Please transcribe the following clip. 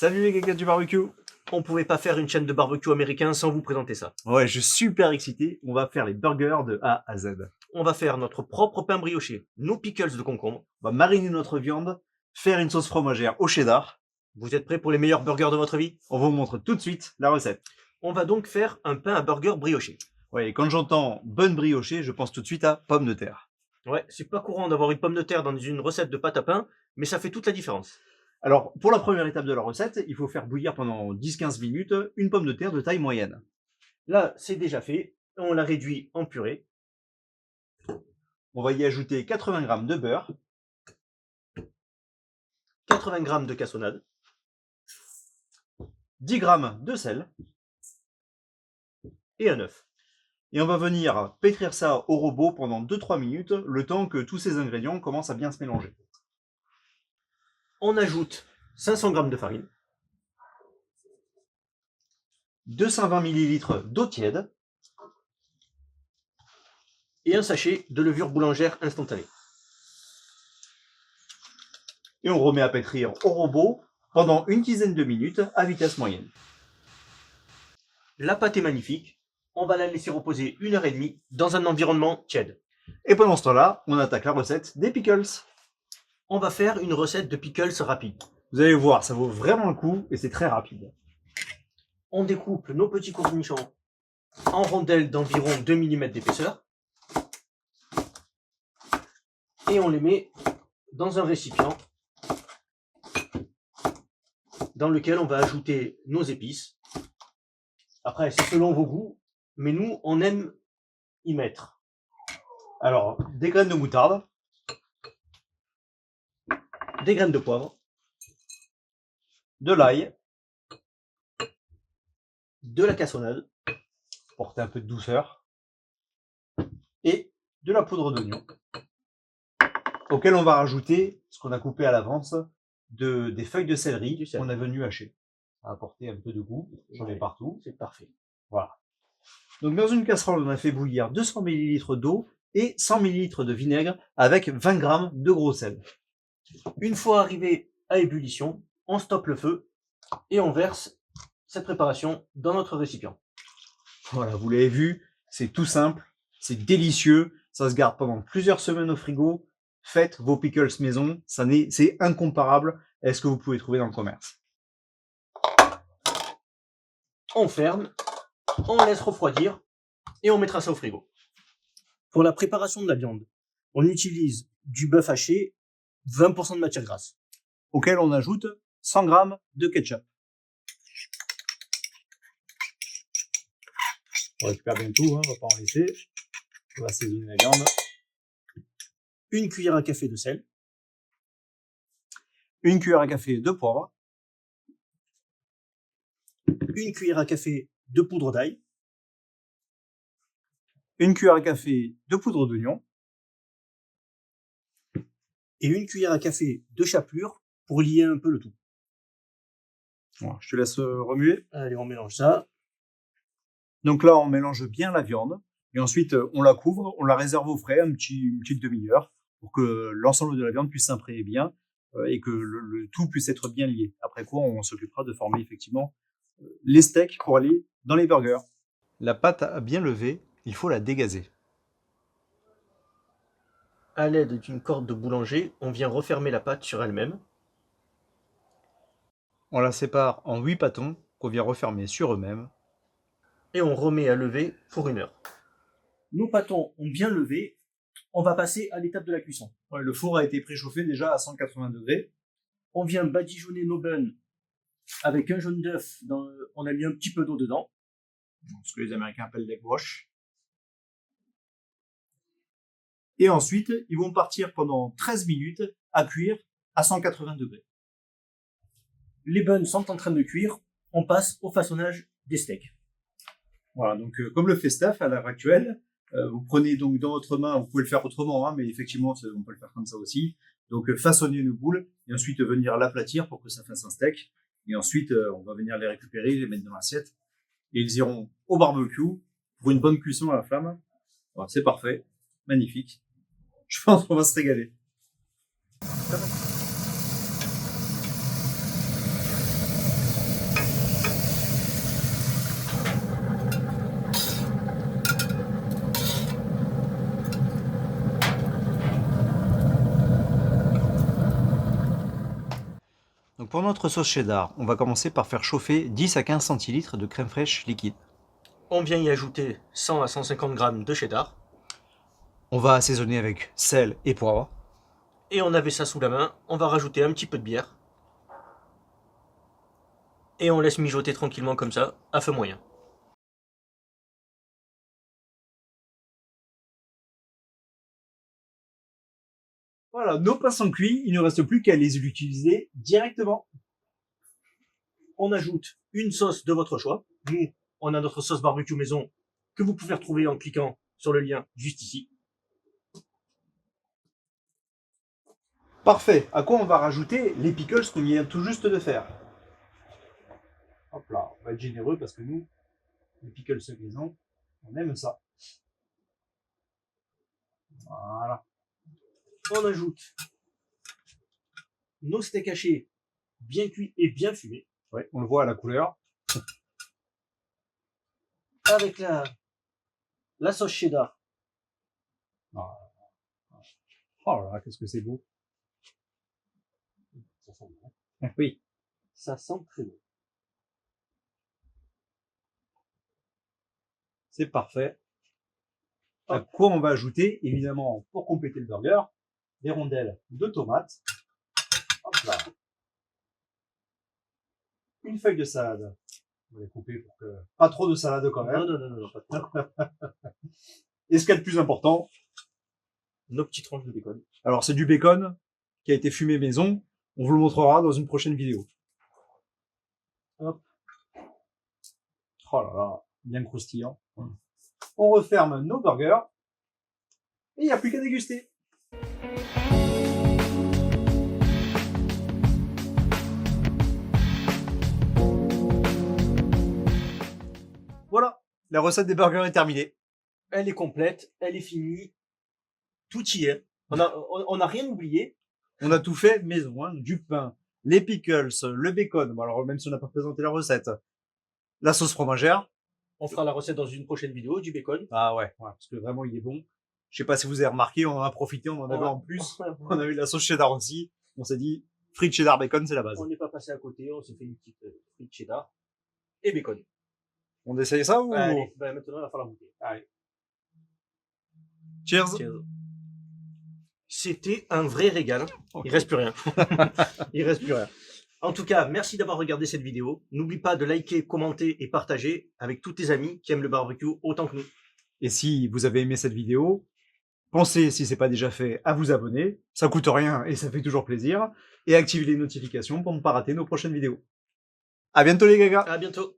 Salut les gars du barbecue. On pouvait pas faire une chaîne de barbecue américain sans vous présenter ça. Ouais, je suis super excité. On va faire les burgers de A à Z. On va faire notre propre pain brioché, nos pickles de concombre. On va mariner notre viande, faire une sauce fromagère au cheddar. Vous êtes prêts pour les meilleurs burgers de votre vie? On vous montre tout de suite la recette. On va donc faire un pain à burger brioché. Ouais, et quand j'entends bonne briochée, je pense tout de suite à pommes de terre. Ouais, c'est pas courant d'avoir une pomme de terre dans une recette de pâte à pain, mais ça fait toute la différence. Alors, pour la première étape de la recette, il faut faire bouillir pendant 10-15 minutes une pomme de terre de taille moyenne. Là, c'est déjà fait. On la réduit en purée. On va y ajouter 80 g de beurre, 80 g de cassonade, 10 g de sel, et un œuf. et on va venir pétrir ça au robot pendant 2-3 minutes, le temps que tous ces ingrédients commencent à bien se mélanger. On ajoute 500 g de farine, 220 ml d'eau tiède, et un sachet de levure boulangère instantanée. et on remet à pétrir au robot pendant une dizaine de minutes à vitesse moyenne. La pâte est magnifique. On va la laisser reposer 1h30 dans un environnement tiède. Et pendant ce temps-là, on attaque la recette des pickles. On va faire une recette de pickles rapide. Vous allez voir, ça vaut vraiment le coup et c'est très rapide. On découpe nos petits cornichons en rondelles d'environ 2 mm d'épaisseur. Et on les met dans un récipient dans lequel on va ajouter nos épices. Après, c'est selon vos goûts, mais nous, on aime y mettre. Alors, des graines de moutarde, Des graines de poivre, de l'ail, de la cassonade, pour porter un peu de douceur, et de la poudre d'oignon, auquel on va rajouter ce qu'on a coupé à l'avance, des feuilles de céleri qu'on a venu hacher. Ça va apporter un peu de goût, j'en ai partout. C'est parfait. Voilà. Donc dans une casserole, on a fait bouillir 200 ml d'eau et 100 ml de vinaigre avec 20 g de gros sel. Une fois arrivé à ébullition, on stoppe le feu et on verse cette préparation dans notre récipient. Voilà, vous l'avez vu, c'est tout simple, c'est délicieux, ça se garde pendant plusieurs semaines au frigo. Faites vos pickles maison, c'est incomparable à ce que vous pouvez trouver dans le commerce. On ferme, on laisse refroidir et on mettra ça au frigo. Pour la préparation de la viande, on utilise du bœuf haché, 20% de matière grasse. Auquel on ajoute 100 g de ketchup. On récupère bien tout, on va pas en laisser. On va assaisonner la viande. Une cuillère à café de sel, Une cuillère à café de poivre, une cuillère à café de poudre d'ail, une cuillère à café de poudre d'oignon, et une cuillère à café de chapelure pour lier un peu le tout. Voilà, je te laisse remuer. Allez, on mélange ça. Donc là, on mélange bien la viande. Et ensuite, on la couvre, on la réserve au frais une petite demi-heure pour que l'ensemble de la viande puisse s'imprégner bien et que le tout puisse être bien lié. Après quoi, on s'occupera de former effectivement les steaks pour aller dans les burgers. La pâte à bien lever, il faut la dégazer. À l'aide d'une corde de boulanger, on vient refermer la pâte sur elle-même. On la sépare en 8 pâtons qu'on vient refermer sur eux-mêmes. Et on remet à lever pour 1 heure. Nos pâtons ont bien levé, on va passer à l'étape de la cuisson. Ouais, le four a été préchauffé déjà à 180 degrés. On vient badigeonner nos buns avec un jaune d'œuf, on a mis un petit peu d'eau dedans. Ce que les Américains appellent l'egg wash. Et ensuite, ils vont partir pendant 13 minutes à cuire à 180 degrés. Les buns sont en train de cuire, on passe au façonnage des steaks. Voilà, donc comme le fait Steph à l'heure actuelle, vous prenez donc dans votre main, vous pouvez le faire autrement, mais effectivement, on peut le faire comme ça aussi. Donc façonner une boule et ensuite venir l'aplatir pour que ça fasse un steak. Et ensuite, on va venir les récupérer, les mettre dans l'assiette. Et ils iront au barbecue pour une bonne cuisson à la flamme. Voilà, c'est parfait, magnifique. Je pense qu'on va se régaler. pour notre sauce cheddar, on va commencer par faire chauffer 10 à 15 centilitres de crème fraîche liquide. On vient y ajouter 100 à 150 grammes de cheddar. On va assaisonner avec sel et poivre. Et on avait ça sous la main. On va rajouter un petit peu de bière. Et on laisse mijoter tranquillement comme ça, à feu moyen. Voilà, nos pains sont cuits, il ne reste plus qu'à les utiliser directement. On ajoute une sauce de votre choix. Nous, on a notre sauce barbecue maison que vous pouvez retrouver en cliquant sur le lien juste ici. Parfait. À quoi on va rajouter les pickles qu'on vient tout juste de faire? Hop là, on va être généreux parce que nous, les pickles maison, on aime ça. Voilà. On ajoute nos steaks hachés bien cuits et bien fumés. Ouais, on le voit à la couleur. Avec la sauce cheddar. Oh là là, qu'est-ce que c'est beau. Ça sent bon. Oui. Ça sent très bon. C'est parfait. À quoi on va ajouter, évidemment, pour compléter le burger, des rondelles de tomates. Hop là. Une feuille de salade. On va les couper pour que... Pas trop de salade quand même. Non, pas trop. Et ce qu'il y a de plus important, Nos petites tranches de bacon. alors c'est du bacon qui a été fumé maison. On vous le montrera dans une prochaine vidéo. Hop. Oh là là, bien croustillant. On referme nos burgers. Et il n'y a plus qu'à déguster. Voilà, la recette des burgers est terminée. Elle est complète, elle est finie. Tout y est. On a rien oublié. On a tout fait maison, hein, du pain, les pickles, le bacon. Bon, alors même si on n'a pas présenté la recette, la sauce fromagère. On fera la recette dans une prochaine vidéo du bacon. Ah ouais, parce que vraiment il est bon. Je sais pas si vous avez remarqué, on en a profité, on en avait en plus. On a eu la sauce cheddar aussi. On s'est dit, frites cheddar bacon, c'est la base. On n'est pas passé à côté, on s'est fait une petite frite cheddar et bacon. On essaye ça ou? Allez, ben maintenant il va falloir goûter. Allez. Cheers. C'était un vrai régal. Il reste plus rien. Il reste plus rien. En tout cas, merci d'avoir regardé cette vidéo. N'oublie pas de liker, commenter et partager avec tous tes amis qui aiment le barbecue autant que nous. Et si vous avez aimé cette vidéo, pensez, si c'est pas déjà fait, à vous abonner. Ça coûte rien et ça fait toujours plaisir. Et activez les notifications pour ne pas rater nos prochaines vidéos. À bientôt les gagas. À bientôt.